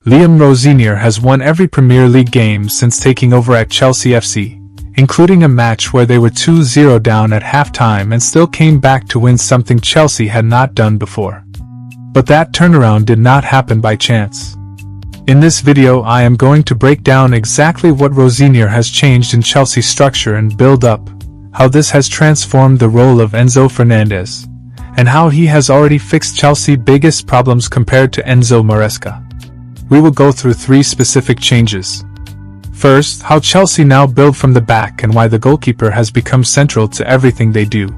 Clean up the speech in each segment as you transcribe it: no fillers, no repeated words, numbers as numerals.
Liam Rosenior has won every Premier League game since taking over at Chelsea FC, including a match where they were 2-0 down at halftime and still came back to win, something Chelsea had not done before. But that turnaround did not happen by chance. In this video I am going to break down exactly what Rosenior has changed in Chelsea's structure and build-up, how this has transformed the role of Enzo Fernandez, and how he has already fixed Chelsea's biggest problems compared to Enzo Maresca. We will go through 3 specific changes. First, how Chelsea now build from the back and why the goalkeeper has become central to everything they do.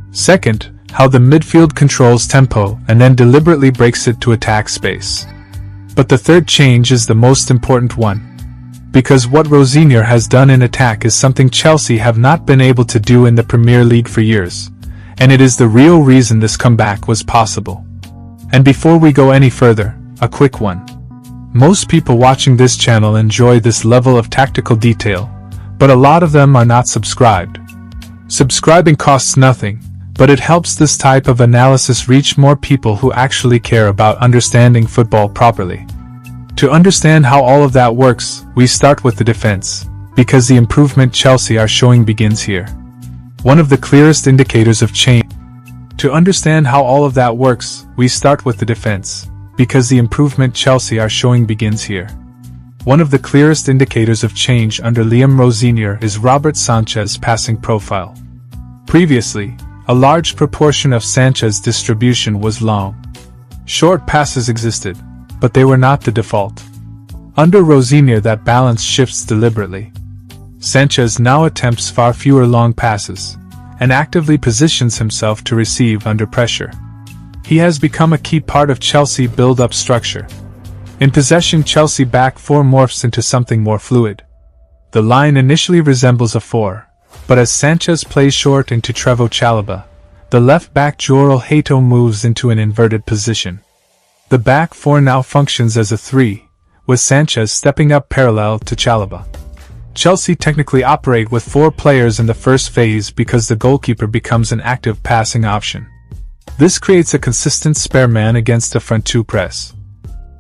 Second, how the midfield controls tempo and then deliberately breaks it to attack space. But the third change is the most important one. Because what Rosenior has done in attack is something Chelsea have not been able to do in the Premier League for years, and it is the real reason this comeback was possible. And before we go any further, a quick one. Most people watching this channel enjoy this level of tactical detail, but a lot of them are not subscribed. Subscribing costs nothing, but it helps this type of analysis reach more people who actually care about understanding football properly. To understand how all of that works, we start with the defense, because the improvement Chelsea are showing begins here. One of the clearest indicators of change. To understand how all of that works, we start with the defense, because the improvement Chelsea are showing begins here. One of the clearest indicators of change under Liam Rosenior is Robert Sanchez's passing profile. Previously, a large proportion of Sanchez's distribution was long. Short passes existed, but they were not the default. Under Rosenior that balance shifts deliberately. Sanchez now attempts far fewer long passes, and actively positions himself to receive under pressure. He has become a key part of Chelsea build-up structure. In possession, Chelsea back 4 morphs into something more fluid. The line initially resembles a 4, but as Sanchez plays short into Trevoh Chalobah, the left-back Joel Hato moves into an inverted position. The back 4 now functions as a 3, with Sanchez stepping up parallel to Chalobah. Chelsea technically operate with 4 players in the first phase because the goalkeeper becomes an active passing option. This creates a consistent spare man against a front 2 press.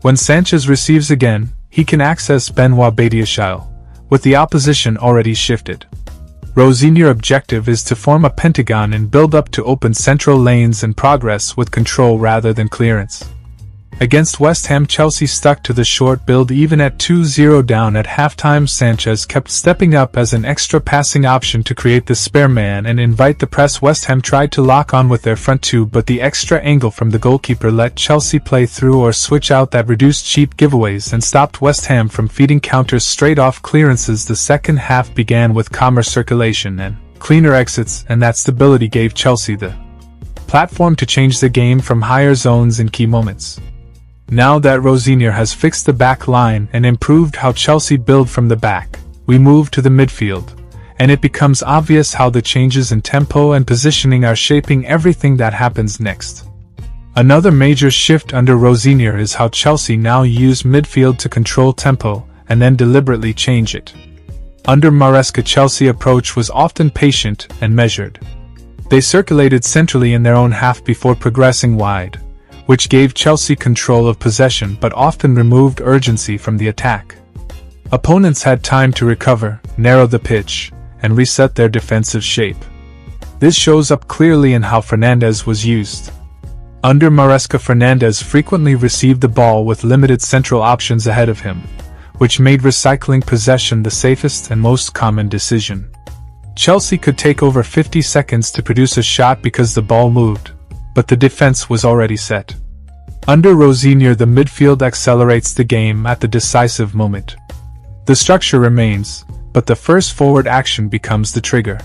When Sanchez receives again, he can access Benoit Badiashile, with the opposition already shifted. Rosenior's objective is to form a pentagon and build up to open central lanes and progress with control rather than clearance. Against West Ham, Chelsea stuck to the short build even at 2-0 down at halftime. Sanchez kept stepping up as an extra passing option to create the spare man and invite the press. West Ham tried to lock on with their front 2, but the extra angle from the goalkeeper let Chelsea play through or switch out. That reduced cheap giveaways and stopped West Ham from feeding counters straight off clearances. The second half began with calmer circulation and cleaner exits, and that stability gave Chelsea the platform to change the game from higher zones in key moments. Now that Rosenior has fixed the back line and improved how Chelsea build from the back, we move to the midfield, and it becomes obvious how the changes in tempo and positioning are shaping everything that happens next. Another major shift under Rosenior is how Chelsea now use midfield to control tempo and then deliberately change it. Under Maresca, Chelsea's approach was often patient and measured. They circulated centrally in their own half before progressing wide, which gave Chelsea control of possession but often removed urgency from the attack. Opponents had time to recover, narrow the pitch, and reset their defensive shape. This shows up clearly in how Fernandez was used. Under Maresca, Fernandez frequently received the ball with limited central options ahead of him, which made recycling possession the safest and most common decision. Chelsea could take over 50 seconds to produce a shot because the ball moved, but the defense was already set. Under Rosenior, the midfield accelerates the game at the decisive moment. The structure remains, but the first forward action becomes the trigger.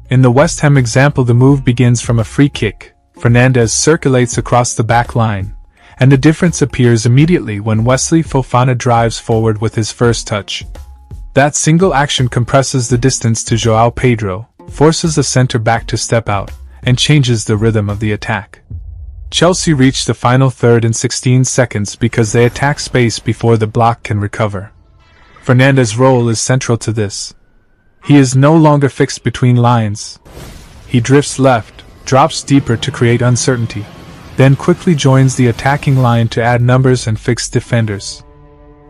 In the West Ham example, the move begins from a free kick. Fernandez circulates across the back line, and the difference appears immediately when Wesley Fofana drives forward with his first touch. That single action compresses the distance to João Pedro, forces the centre-back to step out, and changes the rhythm of the attack. Chelsea reached the final third in 16 seconds because they attack space before the block can recover. Fernandez's role is central to this. He is no longer fixed between lines. He drifts left, drops deeper to create uncertainty, then quickly joins the attacking line to add numbers and fix defenders.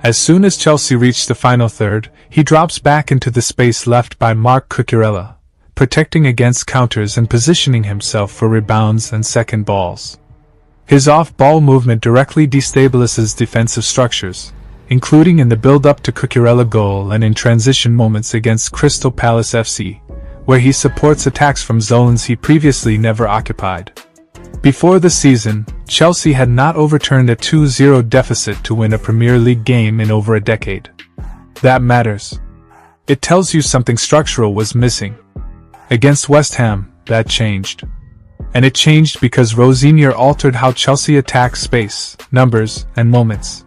As soon as Chelsea reached the final third, he drops back into the space left by Marc Cucurella, protecting against counters and positioning himself for rebounds and second balls. His off-ball movement directly destabilizes defensive structures, including in the build-up to Cucurella goal and in transition moments against Crystal Palace FC, where he supports attacks from zones he previously never occupied. Before the season, Chelsea had not overturned a 2-0 deficit to win a Premier League game in over a decade. That matters. It tells you something structural was missing. Against West Ham, that changed. And it changed because Rosenior altered how Chelsea attacks space, numbers, and moments.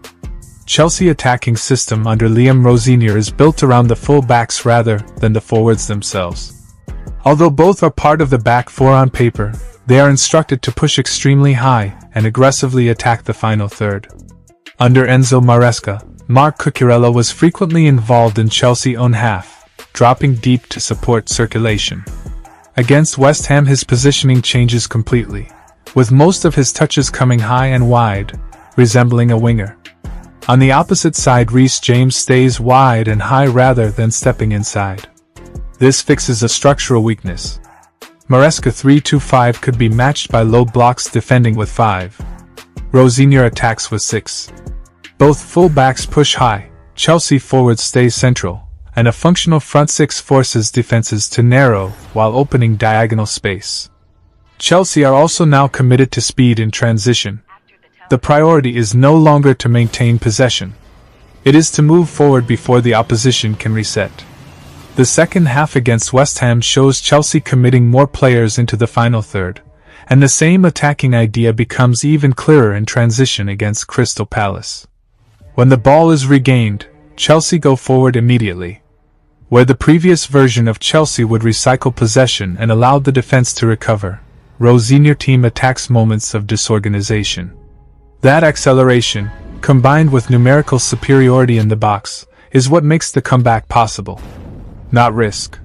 Chelsea attacking system under Liam Rosenior is built around the full-backs rather than the forwards themselves. Although both are part of the back four on paper, they are instructed to push extremely high and aggressively attack the final third. Under Enzo Maresca, Marc Cucurella was frequently involved in Chelsea's own half, dropping deep to support circulation. Against West Ham his positioning changes completely, with most of his touches coming high and wide, resembling a winger. On the opposite side Reece James stays wide and high rather than stepping inside. This fixes a structural weakness. Maresca 3-5 could be matched by low blocks defending with 5. Rosenior attacks with 6. Both full-backs push high, Chelsea forwards stay central, and a functional front 6 forces defenses to narrow while opening diagonal space. Chelsea are also now committed to speed in transition. The priority is no longer to maintain possession. It is to move forward before the opposition can reset. The second half against West Ham shows Chelsea committing more players into the final third, and the same attacking idea becomes even clearer in transition against Crystal Palace. When the ball is regained, Chelsea go forward immediately. Where the previous version of Chelsea would recycle possession and allow the defense to recover, Rosenior team attacks moments of disorganization. That acceleration, combined with numerical superiority in the box, is what makes the comeback possible. Not risk.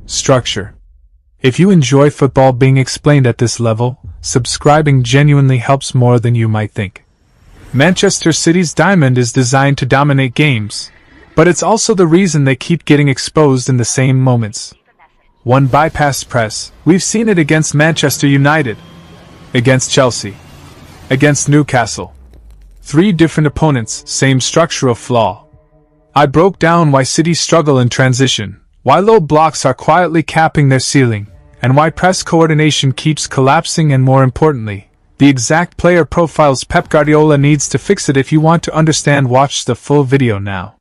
Structure. If you enjoy football being explained at this level, subscribing genuinely helps more than you might think. Manchester City's diamond is designed to dominate games, but it's also the reason they keep getting exposed in the same moments. One bypass press, we've seen it against Manchester United, against Chelsea, against Newcastle. 3 different opponents, same structural flaw. I broke down why City struggle in transition, why low blocks are quietly capping their ceiling, and why press coordination keeps collapsing, and more importantly, the exact player profiles Pep Guardiola needs to fix it. If you want to understand, watch the full video now.